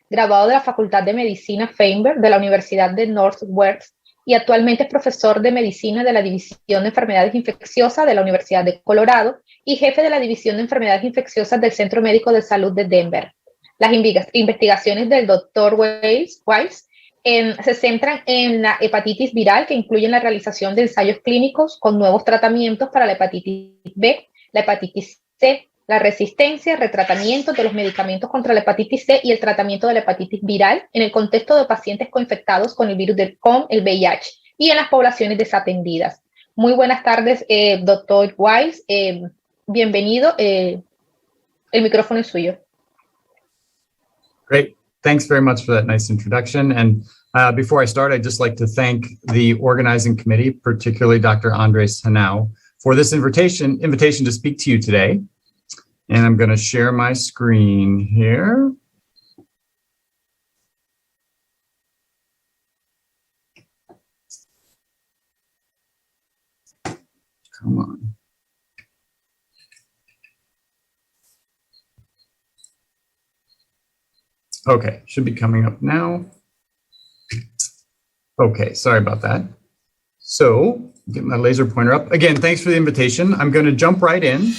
graduado de la Facultad de Medicina Feinberg de la Universidad de Northwestern y actualmente es profesor de Medicina de la División de Enfermedades Infecciosas de la Universidad de Colorado y jefe de la División de Enfermedades Infecciosas del Centro Médico de Salud de Denver. Las investigaciones del Dr. Weiss se centran en la hepatitis viral, que incluyen la realización de ensayos clínicos con nuevos tratamientos para la hepatitis B, la hepatitis C, la resistencia, retratamiento de los medicamentos contra la hepatitis C y el tratamiento de la hepatitis viral en el contexto de pacientes coinfectados con el virus el VIH y en las poblaciones desatendidas. Muy buenas tardes, Dr. Weiss. Bienvenido. El micrófono es suyo. Great. Thanks very much for that nice introduction. And before I start, I'd just like to thank the organizing committee, particularly Dr. Andres Henao, for this invitation to speak to you today. And I'm going to share my screen here. Come on. Okay, should be coming up now. Okay, sorry about that. So, get my laser pointer up. Again, thanks for the invitation. I'm going to jump right in.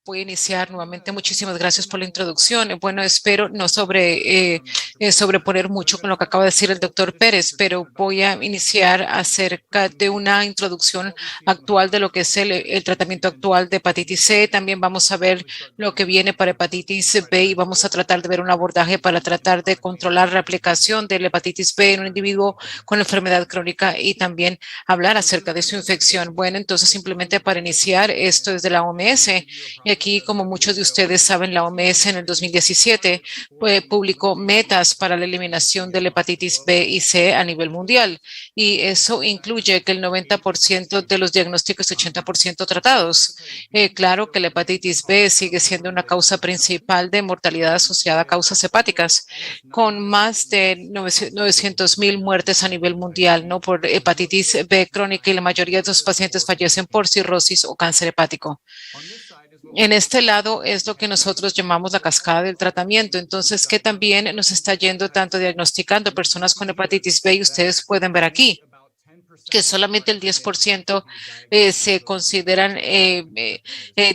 Voy a iniciar nuevamente. Muchísimas gracias por la introducción. Bueno, espero no sobreponer mucho con lo que acaba de decir el doctor Pérez, pero voy a iniciar acerca de una introducción actual de lo que es el tratamiento actual de hepatitis C. También vamos a ver lo que viene para hepatitis B y vamos a tratar de ver un abordaje para tratar de controlar la aplicación de la hepatitis B en un individuo con enfermedad crónica y también hablar acerca de su infección. Bueno, entonces simplemente para iniciar, esto es de la OMS. Y aquí, como muchos de ustedes saben, la OMS en el 2017 publicó metas para la eliminación de la hepatitis B y C a nivel mundial. Y eso incluye que el 90% de los diagnósticos, 80% tratados. Claro que la hepatitis B sigue siendo una causa principal de mortalidad asociada a causas hepáticas, con más de 900,000 muertes a nivel mundial, ¿no? Por hepatitis B crónica, y la mayoría de los pacientes fallecen por cirrosis o cáncer hepático. En este lado es lo que nosotros llamamos la cascada del tratamiento. Entonces, que también nos está yendo tanto diagnosticando personas con hepatitis B, y ustedes pueden ver aquí que solamente el 10% se consideran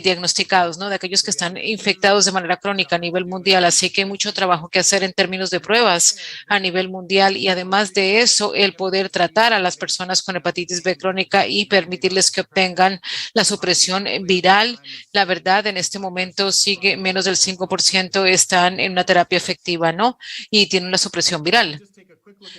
diagnosticados, ¿no? De aquellos que están infectados de manera crónica a nivel mundial. Así que hay mucho trabajo que hacer en términos de pruebas a nivel mundial, y además de eso, el poder tratar a las personas con hepatitis B crónica y permitirles que obtengan la supresión viral. La verdad, en este momento sigue menos del 5% están en una terapia efectiva, ¿no? Y tienen la supresión viral.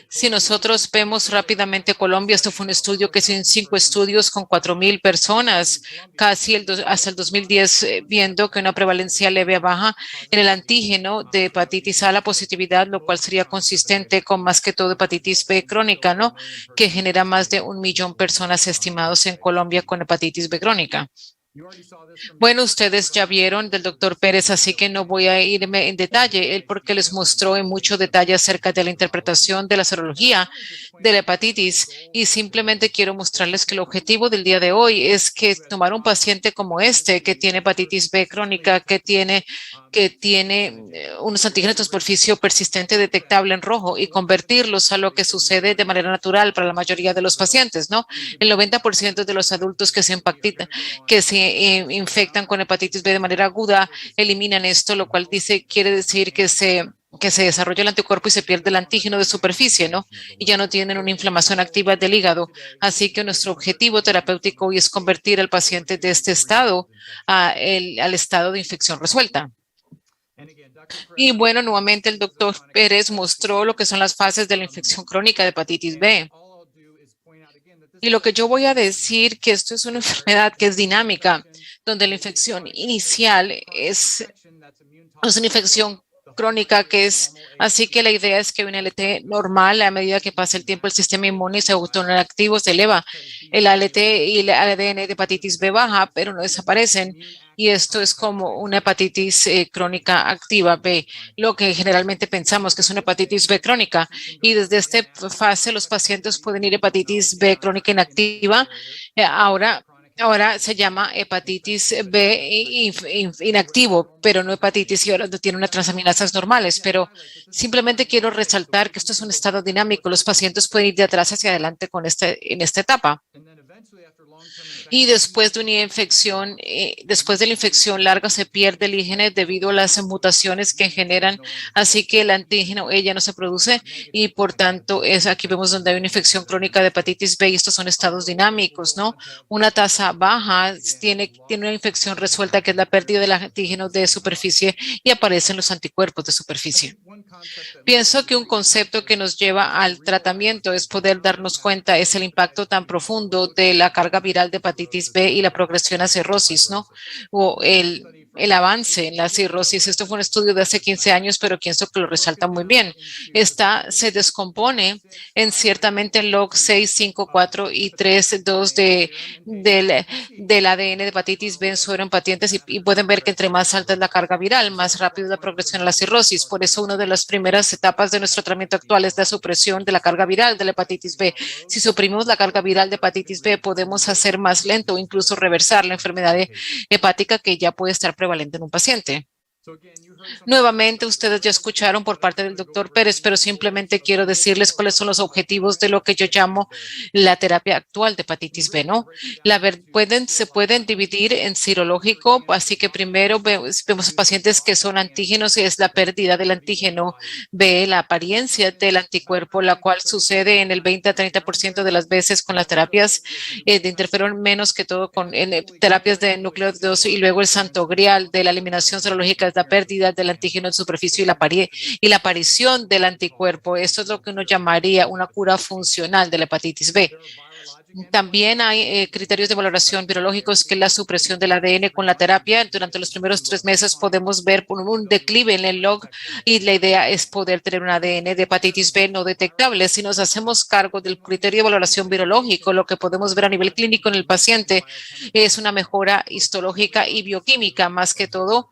Si nosotros vemos rápidamente Colombia, esto fue un estudio que hizo en 5 estudios con 4,000 personas, casi hasta el 2010, viendo que una prevalencia leve a baja en el antígeno de hepatitis A, la positividad, lo cual sería consistente con más que todo hepatitis B crónica, ¿no? Que genera más de 1,000,000 personas estimados en Colombia con hepatitis B crónica. Bueno, ustedes ya vieron del doctor Pérez, así que no voy a irme en detalle, él porque les mostró en mucho detalle acerca de la interpretación de la serología de la hepatitis, y simplemente quiero mostrarles que el objetivo del día de hoy es que tomar un paciente como este que tiene hepatitis B crónica, que tiene unos antígenos de superficie persistente detectable en rojo, y convertirlos a lo que sucede de manera natural para la mayoría de los pacientes, ¿no? El 90% de los adultos que se infectan con hepatitis B de manera aguda eliminan esto, lo cual quiere decir que se desarrolla el anticuerpo y se pierde el antígeno de superficie, ¿no? Y ya no tienen una inflamación activa del hígado. Así que nuestro objetivo terapéutico hoy es convertir al paciente de este estado al estado de infección resuelta. Y bueno, nuevamente el doctor Pérez mostró lo que son las fases de la infección crónica de hepatitis B. Y lo que yo voy a decir que esto es una enfermedad que es dinámica, donde la infección inicial es una infección crónica, que es así que la idea es que un ALT normal, a medida que pasa el tiempo, el sistema inmune se autoactivo, se eleva. El ALT y el ADN de hepatitis B baja, pero no desaparecen. Y esto es como una hepatitis crónica activa B, lo que generalmente pensamos que es una hepatitis B crónica. Y desde esta fase los pacientes pueden ir hepatitis B crónica inactiva. Ahora se llama hepatitis B inactivo, pero no hepatitis y ahora no tiene unas transaminasas normales. Pero simplemente quiero resaltar que esto es un estado dinámico. Los pacientes pueden ir de atrás hacia adelante en esta etapa. Y después de una infección, después de la infección larga se pierde el IgG debido a las mutaciones que generan, así que el antígeno ella no se produce y por tanto aquí vemos donde hay una infección crónica de hepatitis B y estos son estados dinámicos, ¿no? Una tasa baja tiene una infección resuelta que es la pérdida del antígeno de superficie y aparecen los anticuerpos de superficie. Pienso que un concepto que nos lleva al tratamiento es poder darnos cuenta es el impacto tan profundo de la carga viral de hepatitis B y la progresión a cirrosis, ¿no? O el avance en la cirrosis. Esto fue un estudio de hace 15 años, pero pienso que lo resalta muy bien. Esta se descompone ciertamente en log 6, 5, 4 y 3, 2 del ADN de hepatitis B en suero en pacientes y pueden ver que entre más alta es la carga viral, más rápido es la progresión a la cirrosis. Por eso una de las primeras etapas de nuestro tratamiento actual es la supresión de la carga viral de la hepatitis B. Si suprimimos la carga viral de hepatitis B, podemos hacer más lento o incluso reversar la enfermedad hepática que ya puede estar prevalente en un paciente. Nuevamente, ustedes ya escucharon por parte del doctor Pérez, pero simplemente quiero decirles cuáles son los objetivos de lo que yo llamo la terapia actual de hepatitis B, ¿no? Se pueden dividir en serológico, así que primero vemos pacientes que son antígenos y es la pérdida del antígeno B, la apariencia del anticuerpo, la cual sucede en el 20 a 30% de las veces con las terapias de interferón, menos que todo con terapias de nucleótidos y luego el santo grial de la eliminación serológica es la pérdida del antígeno en superficie y la aparición del anticuerpo. Esto es lo que uno llamaría una cura funcional de la hepatitis B. También hay criterios de valoración virológicos que es la supresión del ADN con la terapia. Durante los primeros 3 meses podemos ver un declive en el log y la idea es poder tener un ADN de hepatitis B no detectable. Si nos hacemos cargo del criterio de valoración virológico, lo que podemos ver a nivel clínico en el paciente es una mejora histológica y bioquímica, más que todo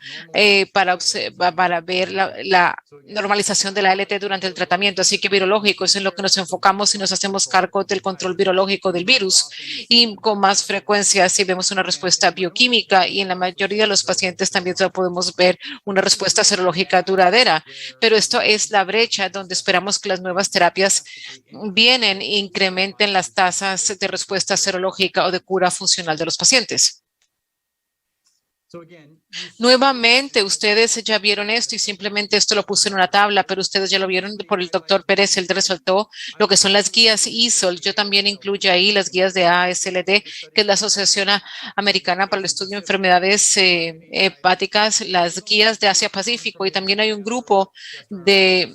para ver la normalización de la ALT durante el tratamiento. Así que virológico es en lo que nos enfocamos y nos hacemos cargo del control virológico del virus y con más frecuencia si vemos una respuesta bioquímica y en la mayoría de los pacientes también podemos ver una respuesta serológica duradera, pero esto es la brecha donde esperamos que las nuevas terapias vienen e incrementen las tasas de respuesta serológica o de cura funcional de los pacientes. Nuevamente, ustedes ya vieron esto y simplemente esto lo puse en una tabla, pero ustedes ya lo vieron por el doctor Pérez, él resaltó lo que son las guías ISOL. Yo también incluyo ahí las guías de ASLD, que es la Asociación Americana para el Estudio de Enfermedades Hepáticas, las guías de Asia-Pacífico y también hay un grupo de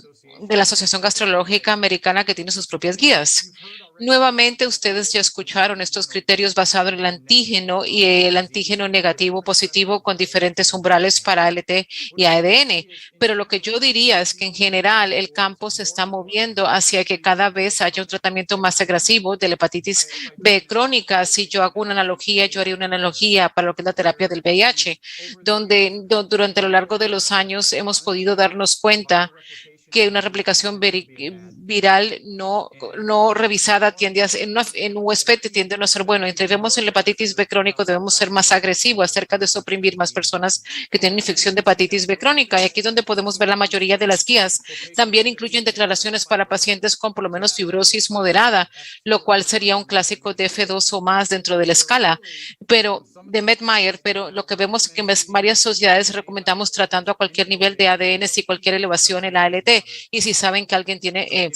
la Asociación Gastrológica Americana que tiene sus propias guías. Nuevamente, ustedes ya escucharon estos criterios basados en el antígeno y el antígeno negativo positivo con diferentes umbrales para ALT y ADN. Pero lo que yo diría es que en general el campo se está moviendo hacia que cada vez haya un tratamiento más agresivo de la hepatitis B crónica. Si yo hago una analogía, yo haría una analogía para lo que es la terapia del VIH, donde durante lo largo de los años hemos podido darnos cuenta que una replicación viral no revisada tiende a en un huésped tiende a no ser bueno. Entre vemos en la hepatitis B crónico debemos ser más agresivos acerca de suprimir más personas que tienen infección de hepatitis B crónica. Y aquí es donde podemos ver la mayoría de las guías. También incluyen declaraciones para pacientes con por lo menos fibrosis moderada, lo cual sería un clásico de F2 o más dentro de la escala, pero de Medmeyer, pero lo que vemos es que en varias sociedades recomendamos tratando a cualquier nivel de ADN si cualquier elevación en la ALT y si saben que alguien tiene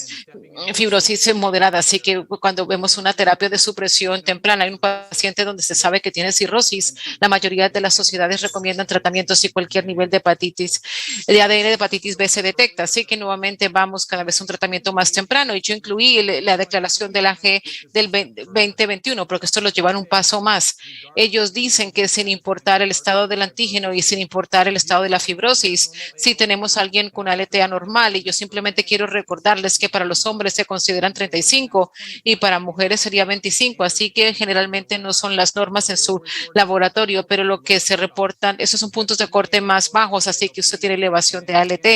fibrosis moderada. Así que cuando vemos una terapia de supresión temprana, hay un paciente donde se sabe que tiene cirrosis, la mayoría de las sociedades recomiendan tratamientos si cualquier nivel de hepatitis, de ADN de hepatitis B se detecta. Así que nuevamente vamos cada vez a un tratamiento más temprano y yo incluí la declaración de la G del 2021 porque esto los lleva un paso más. Ellos dicen que sin importar el estado del antígeno y sin importar el estado de la fibrosis, si tenemos a alguien con ALT anormal, y yo simplemente quiero recordarles que para los hombres se consideran 35 y para mujeres sería 25, así que generalmente no son las normas en su laboratorio, pero lo que se reportan, esos son puntos de corte más bajos, así que usted tiene elevación de ALT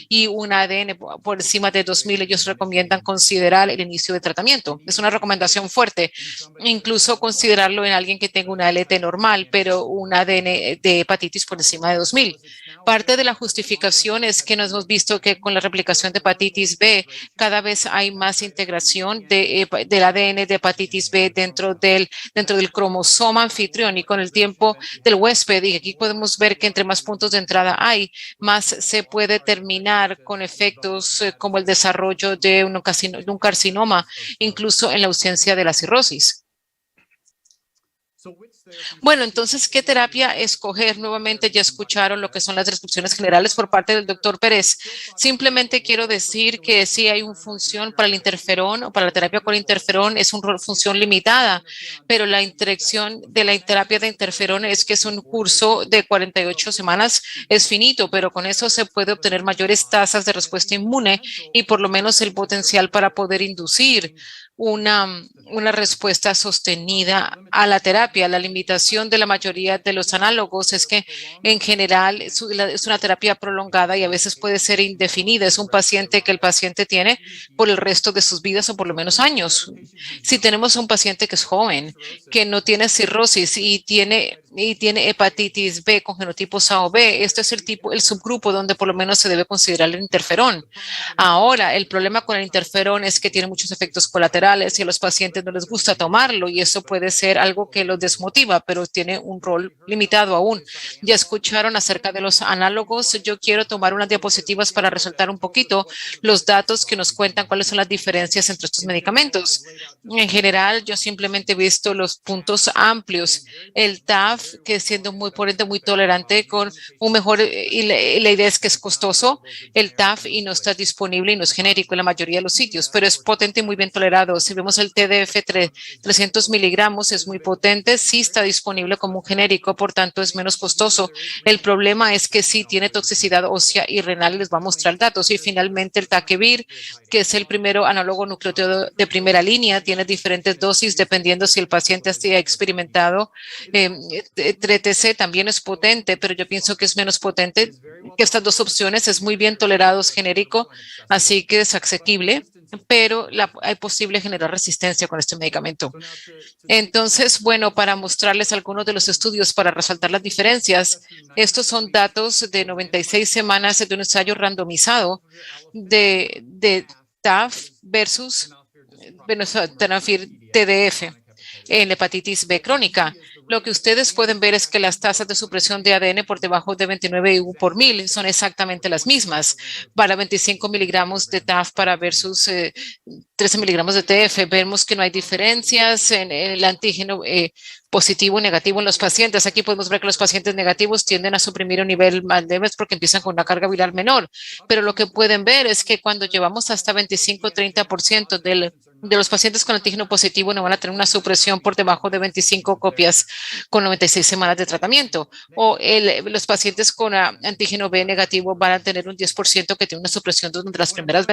y un ADN por encima de 2000, ellos recomiendan considerar el inicio de tratamiento. Es una recomendación fuerte, incluso considerarlo en alguien que tenga una ALT normal, pero un ADN de hepatitis por encima de 2000. Parte de la justificación es que nos hemos visto que con la replicación de hepatitis B, cada vez hay más integración del ADN de hepatitis B dentro del cromosoma anfitrión y con el tiempo del huésped. Y aquí podemos ver que entre más puntos de entrada hay, más se puede terminar con efectos como el desarrollo de un carcinoma, incluso en la ausencia de la cirrosis. Bueno, entonces, ¿qué terapia escoger? Nuevamente ya escucharon lo que son las descripciones generales por parte del doctor Pérez. Simplemente quiero decir que sí hay una función para el interferón o para la terapia con interferón, es una función limitada, pero la interacción de la terapia de interferón es que es un curso de 48 semanas, es finito, pero con eso se puede obtener mayores tasas de respuesta inmune y por lo menos el potencial para poder inducir una respuesta sostenida a la terapia. La limitación de la mayoría de los análogos es que en general es una terapia prolongada y a veces puede ser indefinida. Es un paciente que el paciente tiene por el resto de sus vidas o por lo menos años. Si tenemos un paciente que es joven, que no tiene cirrosis y tiene hepatitis B con genotipos A o B, este es el subgrupo donde por lo menos se debe considerar el interferón. Ahora, el problema con el interferón es que tiene muchos efectos colaterales y a los pacientes no les gusta tomarlo y eso puede ser algo que los desmotiva, pero tiene un rol limitado aún. Ya escucharon acerca de los análogos. Yo quiero tomar unas diapositivas para resaltar un poquito los datos que nos cuentan cuáles son las diferencias entre estos medicamentos. En general, yo simplemente he visto los puntos amplios. El TAF, que siendo muy potente, muy tolerante, con un mejor, y la idea es que es costoso, el TAF y no está disponible y no es genérico en la mayoría de los sitios, pero es potente y muy bien tolerado. Si vemos el TDF 300 miligramos, es muy potente, sí está disponible como un genérico, por tanto es menos costoso. El problema es que sí tiene toxicidad ósea y renal, les va a mostrar datos. Y finalmente el Takebir, que es el primero análogo nucleótido de primera línea, tiene diferentes dosis dependiendo si el paciente ha experimentado TTC, también es potente, pero yo pienso que es menos potente que estas dos opciones. Es muy bien tolerado, es genérico, así que es asequible, pero hay posible generar resistencia con este medicamento. Entonces, bueno, para mostrarles algunos de los estudios para resaltar las diferencias, estos son datos de 96 semanas de un ensayo randomizado de TAF versus tenofovir TDF en hepatitis B crónica. Lo que ustedes pueden ver es que las tasas de supresión de ADN por debajo de 29 IU por mil son exactamente las mismas. Para 25 miligramos de TAF para versus 13 miligramos de TF, vemos que no hay diferencias en el antígeno positivo o negativo en los pacientes. Aquí podemos ver que los pacientes negativos tienden a suprimir un nivel más leve porque empiezan con una carga viral menor. Pero lo que pueden ver es que cuando llevamos hasta 25-30% de los pacientes con antígeno positivo no van a tener una supresión por debajo de 25 copias con 96 semanas de tratamiento. O los pacientes con antígeno B negativo van a tener un 10% que tiene una supresión durante las primeras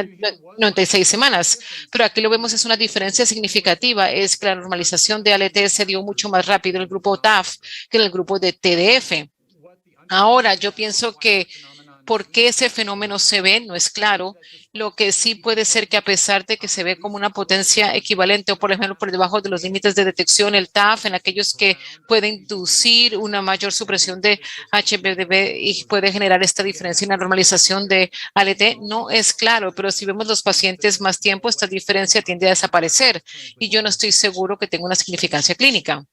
96 semanas. Pero aquí lo vemos, es una diferencia significativa, es que la normalización de ALT se dio mucho más rápido en el grupo TAF que en el grupo de TDF. Ahora, yo pienso que ¿por qué ese fenómeno se ve? No es claro. Lo que sí puede ser que a pesar de que se ve como una potencia equivalente o por ejemplo por debajo de los límites de detección, el TAF en aquellos que puede inducir una mayor supresión de HBV y puede generar esta diferencia en la normalización de ALT, no es claro, pero si vemos los pacientes más tiempo, esta diferencia tiende a desaparecer y yo no estoy seguro que tenga una significancia clínica.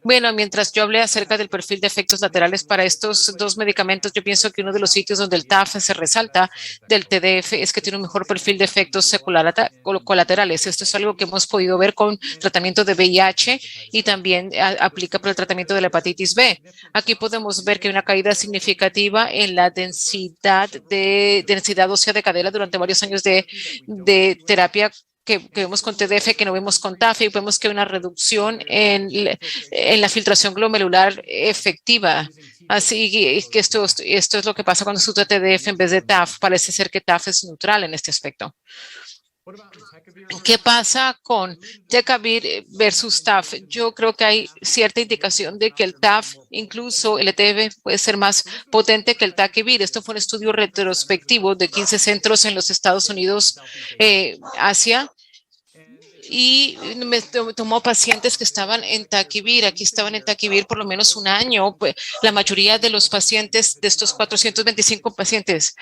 Bueno, mientras yo hablé acerca del perfil de efectos laterales para estos dos medicamentos, yo pienso que uno de los sitios donde el TAF se resalta del TDF es que tiene un mejor perfil de efectos colaterales. Esto es algo que hemos podido ver con tratamiento de VIH y también aplica para el tratamiento de la hepatitis B. Aquí podemos ver que hay una caída significativa en la densidad ósea de cadera durante varios años de terapia que vemos con TDF, que no vemos con TAF, y vemos que hay una reducción en la filtración glomerular efectiva. Así que esto es lo que pasa cuando se usa TDF en vez de TAF. Parece ser que TAF es neutral en este aspecto. ¿Qué pasa con Decavir versus TAF? Yo creo que hay cierta indicación de que el TAF, incluso el ETV, puede ser más potente que el Takivir. Esto fue un estudio retrospectivo de 15 centros en los Estados Unidos, Asia, y me tomó pacientes que estaban en Takivir. Aquí estaban en Takivir por lo menos un año. Pues, la mayoría de los pacientes, de estos 425 pacientes,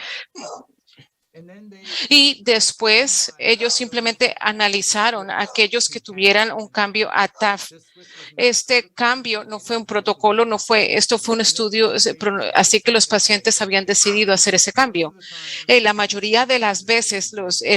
y después ellos simplemente analizaron a aquellos que tuvieran un cambio a TAF. Este cambio no fue un protocolo, esto fue un estudio, así que los pacientes habían decidido hacer ese cambio. La mayoría de las veces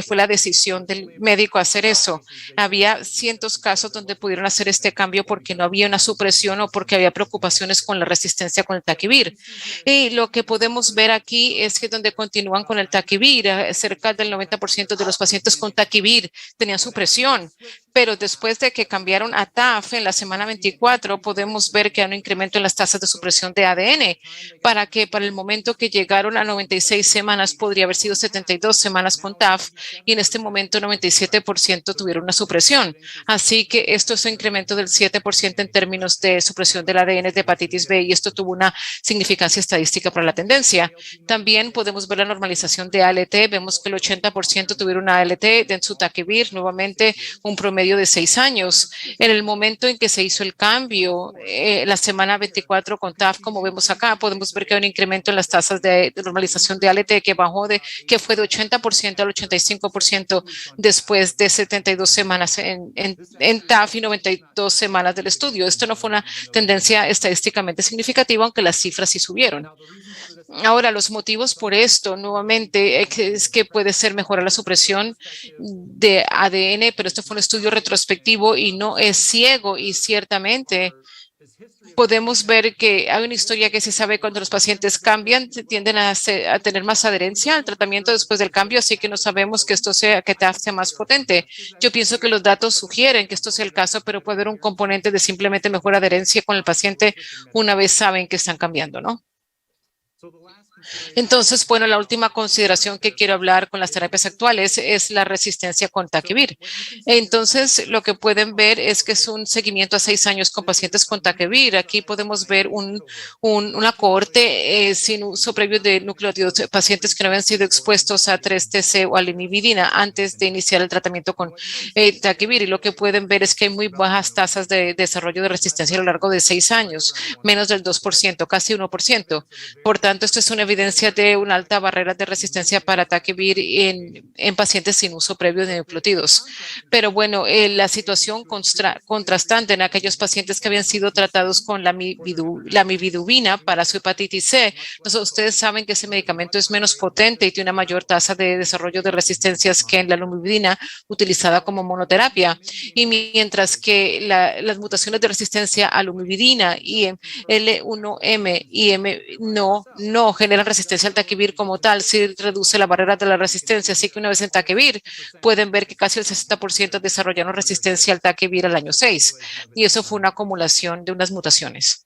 fue la decisión del médico hacer eso. Había cientos casos donde pudieron hacer este cambio porque no había una supresión o porque había preocupaciones con la resistencia con el Takivir. Y lo que podemos ver aquí es que donde continúan con el Takivir, cerca del 90% de los pacientes con Takivir tenían supresión, pero después de que cambiaron a TAF en la semana 24, podemos ver que hay un incremento en las tasas de supresión de ADN, para el momento que llegaron a 96 semanas, podría haber sido 72 semanas con TAF, y en este momento 97% tuvieron una supresión. Así que esto es un incremento del 7% en términos de supresión del ADN de hepatitis B, y esto tuvo una significancia estadística para la tendencia. También podemos ver la normalización de ALT. Vemos que el 80% tuvieron una ALT de su Takivir, nuevamente un promedio de 6 años. En el momento en que se hizo el cambio, la semana 24 con TAF, como vemos acá, podemos ver que hay un incremento en las tasas de normalización de ALT que fue de 80% al 85% después de 72 semanas en TAF y 92 semanas del estudio. Esto no fue una tendencia estadísticamente significativa, aunque las cifras sí subieron. Ahora, los motivos por esto, nuevamente, es que puede ser mejorar la supresión de ADN, pero esto fue un estudio retrospectivo y no es ciego, y ciertamente podemos ver que hay una historia que se sabe cuando los pacientes cambian, tienden a tener más adherencia al tratamiento después del cambio, así que no sabemos que que TAF sea más potente. Yo pienso que los datos sugieren que esto sea el caso, pero puede haber un componente de simplemente mejor adherencia con el paciente una vez saben que están cambiando, ¿no? Entonces, bueno, la última consideración que quiero hablar con las terapias actuales es la resistencia con Takivir. Entonces, lo que pueden ver es que es un seguimiento a 6 años con pacientes con Takivir. Aquí podemos ver una cohorte sin uso previo de nucleótidos, pacientes que no habían sido expuestos a 3-TC o a limivudina antes de iniciar el tratamiento con Takivir. Y lo que pueden ver es que hay muy bajas tasas de desarrollo de resistencia a lo largo de 6 años, menos del 2%, casi 1%. Por tanto, esto es una evidencia de una alta barrera de resistencia para Takivir en pacientes sin uso previo de nucleótidos. Pero bueno, la situación contrastante en aquellos pacientes que habían sido tratados con la lamivudina para su hepatitis C. Ustedes saben que ese medicamento es menos potente y tiene una mayor tasa de desarrollo de resistencias que en la lamivudina utilizada como monoterapia. Y mientras que las mutaciones de resistencia a lamivudina y L1M y M no generan resistencia al Takivir como tal, sí reduce la barrera de la resistencia, así que una vez en Takivir pueden ver que casi el 60% desarrollaron resistencia al Takivir al año 6, y eso fue una acumulación de unas mutaciones.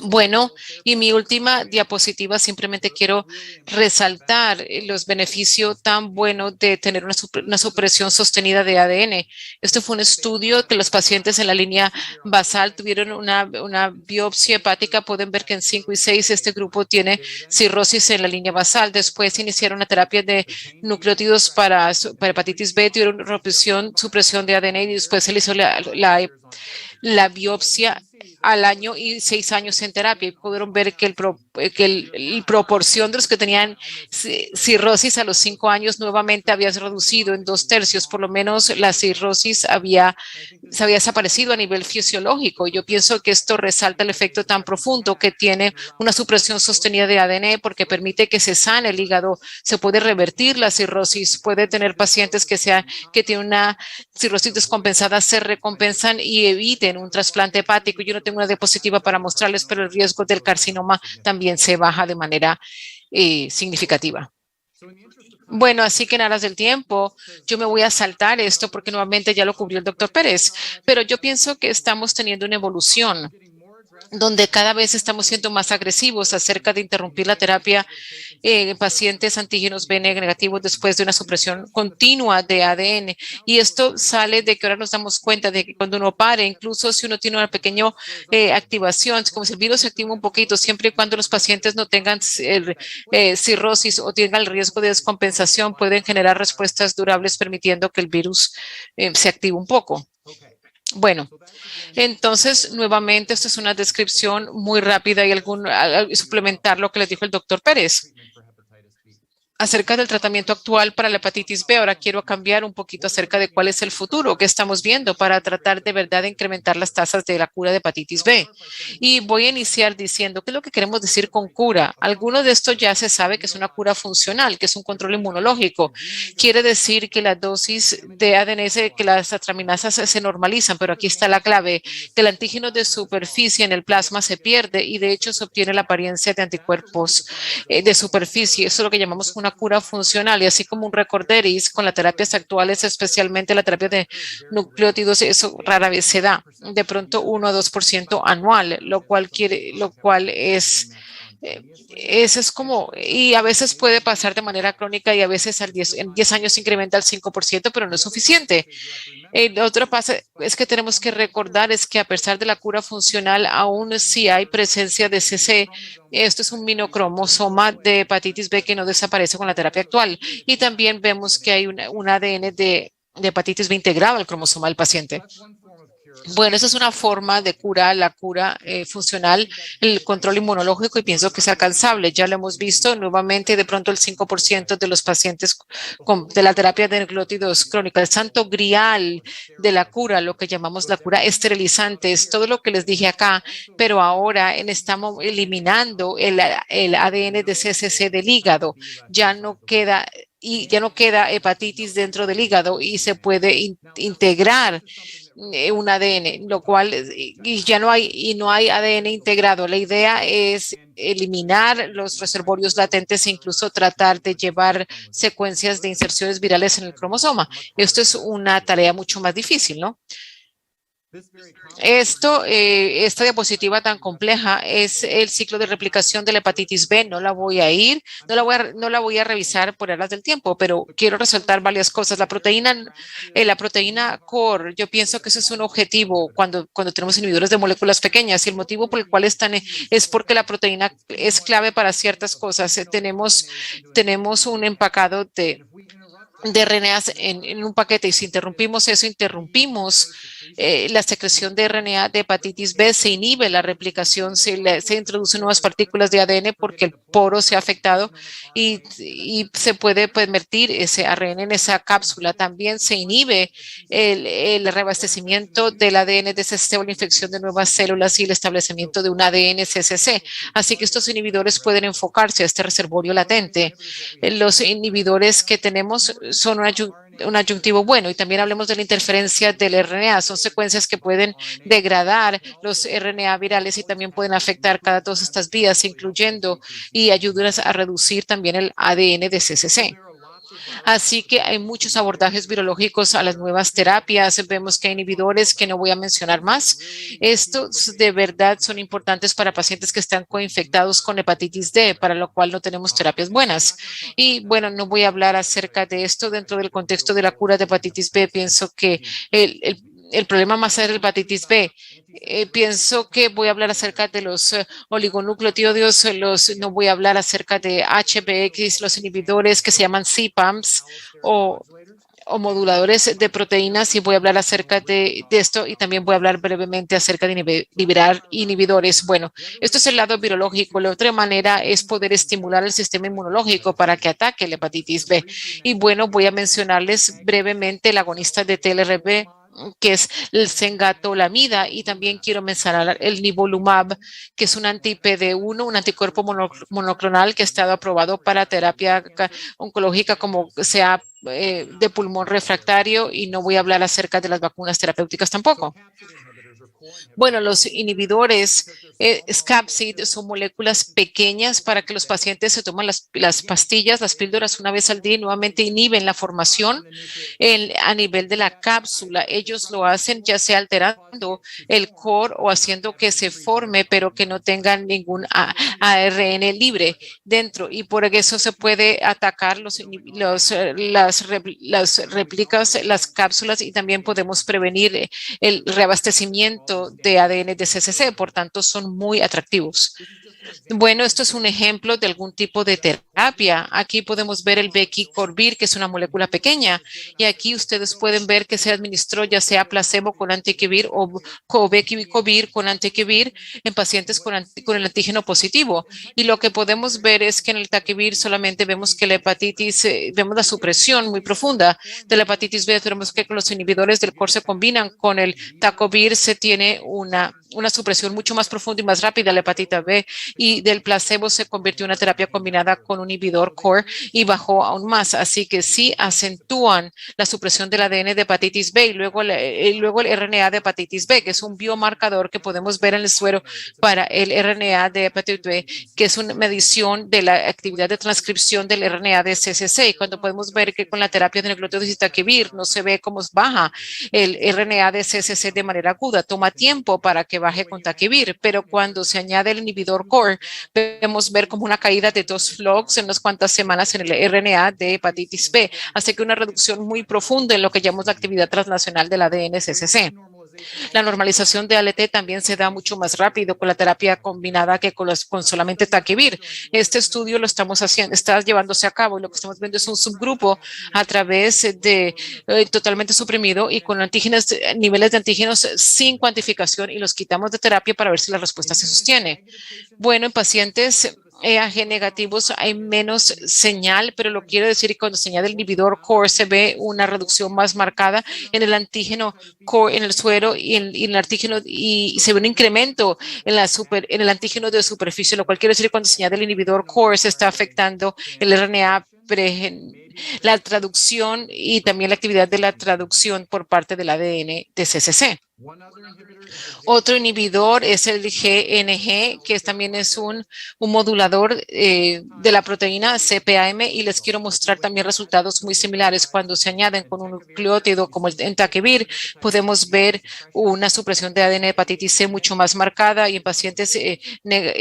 Bueno, y mi última diapositiva, simplemente quiero resaltar los beneficios tan buenos de tener una supresión sostenida de ADN. Este fue un estudio que los pacientes en la línea basal tuvieron una biopsia hepática. Pueden ver que en 5 y 6 este grupo tiene cirrosis en la línea basal. Después iniciaron una terapia de nucleótidos para hepatitis B, tuvieron supresión de ADN, y después se le hizo la biopsia al año y 6 años en terapia, y pudieron ver que el proporción de los que tenían cirrosis a los 5 años nuevamente había reducido en 2/3. Por lo menos la cirrosis se había desaparecido a nivel fisiológico. Yo pienso que esto resalta el efecto tan profundo que tiene una supresión sostenida de ADN, porque permite que se sane el hígado, se puede revertir la cirrosis, puede tener pacientes que tienen una cirrosis descompensada, se recompensan y eviten un trasplante hepático. Yo no tengo una diapositiva para mostrarles, pero el riesgo del carcinoma también se baja de manera significativa. Bueno, así que en aras del tiempo, yo me voy a saltar esto porque nuevamente ya lo cubrió el doctor Pérez, pero yo pienso que estamos teniendo una evolución donde cada vez estamos siendo más agresivos acerca de interrumpir la terapia en pacientes antígenos B negativos después de una supresión continua de ADN. Y esto sale de que ahora nos damos cuenta de que cuando uno pare, incluso si uno tiene una pequeña activación, como si el virus se activa un poquito, siempre y cuando los pacientes no tengan cirrosis o tengan el riesgo de descompensación, pueden generar respuestas durables permitiendo que el virus se active un poco. Bueno, entonces, nuevamente, esto es una descripción muy rápida y suplementar lo que les dijo el doctor Pérez acerca del tratamiento actual para la hepatitis B. Ahora quiero cambiar un poquito acerca de cuál es el futuro que estamos viendo para tratar de verdad de incrementar las tasas de la cura de hepatitis B. Y voy a iniciar diciendo qué es lo que queremos decir con cura. Alguno de estos ya se sabe que es una cura funcional, que es un control inmunológico. Quiere decir que la dosis de ADN, que las atraminasas se normalizan, pero aquí está la clave, que el antígeno de superficie en el plasma se pierde y de hecho se obtiene la apariencia de anticuerpos de superficie. Eso es lo que llamamos una cura funcional, y así como un recorderis con las terapias actuales, especialmente la terapia de nucleótidos, eso rara vez se da, de pronto 1 a 2% anual, lo cual es eso es como, y a veces puede pasar de manera crónica y a veces en 10 años se incrementa al 5%, pero no es suficiente. Lo otro pasa es que tenemos que recordar es que a pesar de la cura funcional, aún sí hay presencia de CC. Esto es un minocromosoma de hepatitis B que no desaparece con la terapia actual. Y también vemos que hay un ADN de hepatitis B integrado al cromosoma del paciente. Bueno, esa es una forma de cura, la cura funcional, el control inmunológico, y pienso que es alcanzable. Ya lo hemos visto nuevamente, de pronto el 5% de los pacientes de la terapia de nucleótidos crónica, el santo grial de la cura, lo que llamamos la cura esterilizante, es todo lo que les dije acá, pero ahora estamos eliminando el ADN de CCC del hígado. Ya no queda hepatitis dentro del hígado y se puede integrar un ADN, lo cual y ya no hay ADN integrado. La idea es eliminar los reservorios latentes e incluso tratar de llevar secuencias de inserciones virales en el cromosoma. Esto es una tarea mucho más difícil, ¿no? Esta diapositiva tan compleja es el ciclo de replicación de la hepatitis B. No la voy a revisar por horas del tiempo, pero quiero resaltar varias cosas. La proteína core, yo pienso que ese es un objetivo cuando tenemos inhibidores de moléculas pequeñas, y el motivo por el cual es porque la proteína es clave para ciertas cosas. Tenemos un empacado de RNAs en un paquete, y si interrumpimos eso, interrumpimos la secreción de RNA de hepatitis B, se inhibe la replicación, se introducen nuevas partículas de ADN porque el poro se ha afectado y se puede convertir ese ARN en esa cápsula. También se inhibe el reabastecimiento del ADN de CCC o la infección de nuevas células y el establecimiento de un ADN CCC. Así que estos inhibidores pueden enfocarse a este reservorio latente. Los inhibidores que tenemos son un adyuntivo bueno, y también hablemos de la interferencia del RNA. Son secuencias que pueden degradar los RNA virales y también pueden afectar todas estas vías, incluyendo y ayudan a reducir también el ADN de CCC. Así que hay muchos abordajes virológicos a las nuevas terapias. Vemos que hay inhibidores que no voy a mencionar más. Estos de verdad son importantes para pacientes que están coinfectados con hepatitis D, para lo cual no tenemos terapias buenas. Y bueno, no voy a hablar acerca de esto dentro del contexto de la cura de hepatitis B. Pienso que el problema más es la hepatitis B. Pienso que voy a hablar acerca de los oligonucleotídeos, no voy a hablar acerca de HBX, los inhibidores que se llaman CPAMs o moduladores de proteínas, y voy a hablar acerca de esto, y también voy a hablar brevemente acerca de liberar inhibidores. Bueno, esto es el lado virológico. La otra manera es poder estimular el sistema inmunológico para que ataque la hepatitis B. Y bueno, voy a mencionarles brevemente el agonista de TLRB, que es el Sengatolamida, y también quiero mencionar el Nivolumab, que es un anti-PD1, un anticuerpo monoclonal que ha estado aprobado para terapia oncológica como sea de pulmón refractario, y no voy a hablar acerca de las vacunas terapéuticas tampoco. Bueno, los inhibidores SCAPSID son moléculas pequeñas para que los pacientes se toman las pastillas, las píldoras una vez al día y nuevamente inhiben la formación a nivel de la cápsula. Ellos lo hacen ya sea alterando el core o haciendo que se forme, pero que no tengan ningún ARN libre dentro. Y por eso se puede atacar las réplicas, las cápsulas, y también podemos prevenir el reabastecimiento de ADN de CCC. Por tanto, son muy atractivos. Bueno, esto es un ejemplo de algún tipo de terapia. Aquí podemos ver el Bequicorvir, que es una molécula pequeña, y aquí ustedes pueden ver que se administró ya sea placebo con antiquivir o Bequicorvir con antiquivir en pacientes con el antígeno positivo. Y lo que podemos ver es que en el taquivir solamente vemos que la hepatitis, vemos la supresión muy profunda de la hepatitis B. Tenemos que con los inhibidores del core se combinan con el tacovir, se tiene una supresión mucho más profunda y más rápida de la hepatitis B, y del placebo se convirtió en una terapia combinada con un inhibidor core y bajó aún más. Así que sí acentúan la supresión del ADN de hepatitis B y luego el RNA de hepatitis B, que es un biomarcador que podemos ver en el suero para el RNA de hepatitis B, que es una medición de la actividad de transcripción del RNA de CCC. Y cuando podemos ver que con la terapia de nucleótidos y taquivir no se ve cómo baja el RNA de CCC de manera aguda, toma tiempo para que baje con taquivir, pero cuando se añade el inhibidor core, podemos ver como una caída de 2 logs en unas cuantas semanas en el RNA de hepatitis B, así que una reducción muy profunda en lo que llamamos la actividad transnacional del ADN CCC. La normalización de ALT también se da mucho más rápido con la terapia combinada que con solamente taquivir. Este estudio lo estamos haciendo, está llevándose a cabo, y lo que estamos viendo es un subgrupo a través de totalmente suprimido y con antígenos, niveles de antígenos sin cuantificación, y los quitamos de terapia para ver si la respuesta se sostiene. Bueno, en pacientes EAG negativos hay menos señal, pero lo quiero decir que cuando se añade el inhibidor core se ve una reducción más marcada en el antígeno core, en el suero y en el antígeno, y se ve un incremento en el antígeno de superficie, lo cual quiere decir que cuando se añade el inhibidor core se está afectando el RNA la traducción y también la actividad de la traducción por parte del ADN de CCC. Otro inhibidor es el GNG, que también es un modulador de la proteína CPAM, y les quiero mostrar también resultados muy similares. Cuando se añaden con un nucleótido como el entacavir, podemos ver una supresión de ADN de hepatitis C mucho más marcada, y en pacientes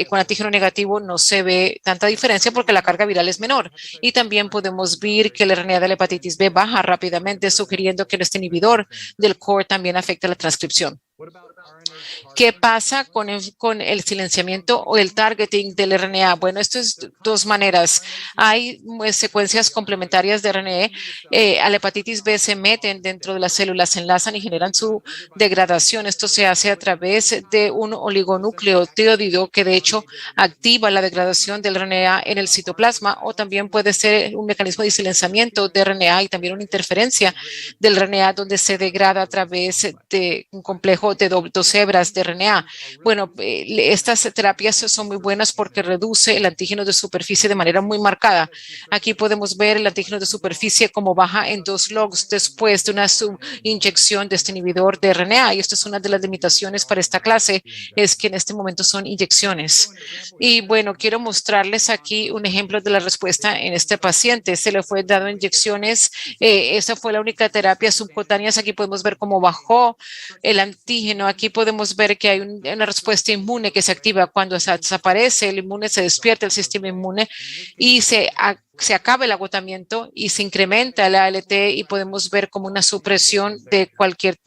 con antígeno negativo no se ve tanta diferencia porque la carga viral es menor. Y también podemos ver que el RNA de la hepatitis B baja rápidamente, sugiriendo que este inhibidor del core también afecta la transcripción. ¿Qué pasa con el silenciamiento o el targeting del RNA? Bueno, esto es dos maneras. Hay secuencias complementarias de RNA. A la hepatitis B se meten dentro de las células, se enlazan y generan su degradación. Esto se hace a través de un oligonucleotídeo que de hecho activa la degradación del RNA en el citoplasma, o también puede ser un mecanismo de silenciamiento de RNA y también una interferencia del RNA donde se degrada a través de un complejo de dos hebras de RNA. Bueno, estas terapias son muy buenas porque reduce el antígeno de superficie de manera muy marcada. Aquí podemos ver el antígeno de superficie como baja en 2 logs después de una subinyección de este inhibidor de RNA, y esto es una de las limitaciones para esta clase, es que en este momento son inyecciones. Y bueno, quiero mostrarles aquí un ejemplo de la respuesta en este paciente. Se le fue dado inyecciones, esa fue la única terapia subcutánea. Aquí podemos ver cómo bajó el antígeno. Aquí podemos ver que hay una respuesta inmune que se activa cuando desaparece el inmune, se despierta el sistema inmune y se acaba el agotamiento y se incrementa el ALT, y podemos ver como una supresión de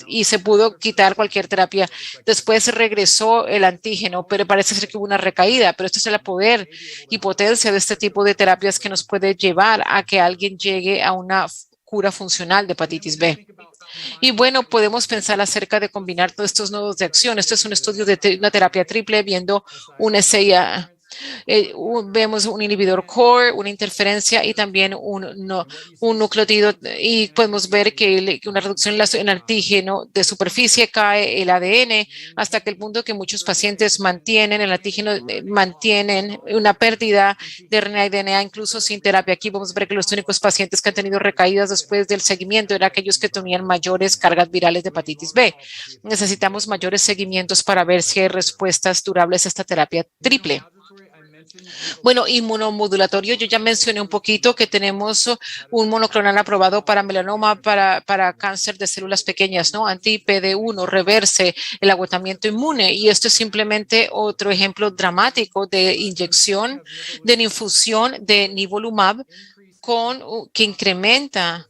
y se pudo quitar cualquier terapia. Después regresó el antígeno, pero parece ser que hubo una recaída, pero esto es el poder y potencia de este tipo de terapias que nos puede llevar a que alguien llegue a una cura funcional de hepatitis B. Y bueno, podemos pensar acerca de combinar todos estos nodos de acción. Esto es un estudio de una terapia triple viendo un SIA Vemos un inhibidor core, una interferencia y también un nucleótido, y podemos ver que una reducción en el antígeno de superficie cae el ADN hasta que el punto que muchos pacientes mantienen el antígeno, mantienen una pérdida de RNA y DNA incluso sin terapia. Aquí vamos a ver que los únicos pacientes que han tenido recaídas después del seguimiento eran aquellos que tenían mayores cargas virales de hepatitis B. Necesitamos mayores seguimientos para ver si hay respuestas durables a esta terapia triple. Bueno, inmunomodulatorio, yo ya mencioné un poquito que tenemos un monoclonal aprobado para melanoma, para cáncer de células pequeñas, ¿no? Anti-PD1, reverse el agotamiento inmune, y esto es simplemente otro ejemplo dramático de inyección, de infusión de nivolumab que incrementa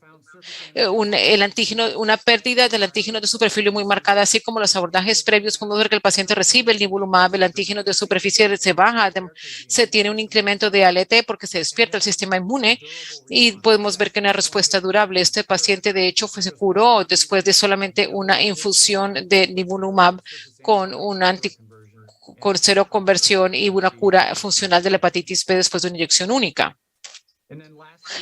el antígeno, una pérdida del antígeno de superficie muy marcada, así como los abordajes previos. Podemos ver que el paciente recibe el nivolumab, el antígeno de superficie se baja, se tiene un incremento de ALT porque se despierta el sistema inmune, y podemos ver que una respuesta durable. Este paciente, de hecho, se curó después de solamente una infusión de nivolumab con con cero conversión y una cura funcional de la hepatitis B después de una inyección única.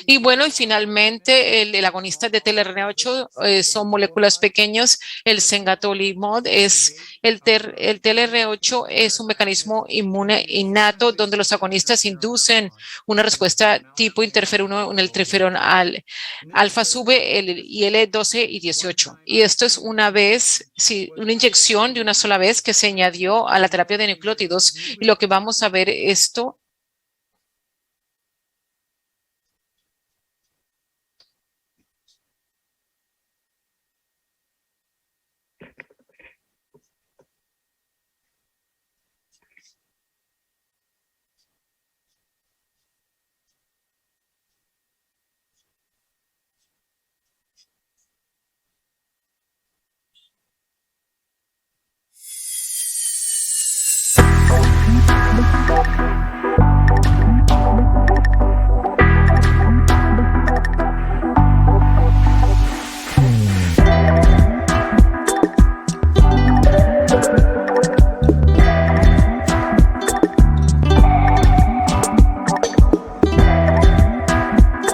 Y bueno, y finalmente el agonista de TLR8 son moléculas pequeñas. El sengalimod es el TLR8 es un mecanismo inmune innato donde los agonistas inducen una respuesta tipo interferón 1 en el triferón alfa sube el IL-12 y 18. Y esto es una inyección de una sola vez que se añadió a la terapia de nucleótidos, y lo que vamos a ver esto.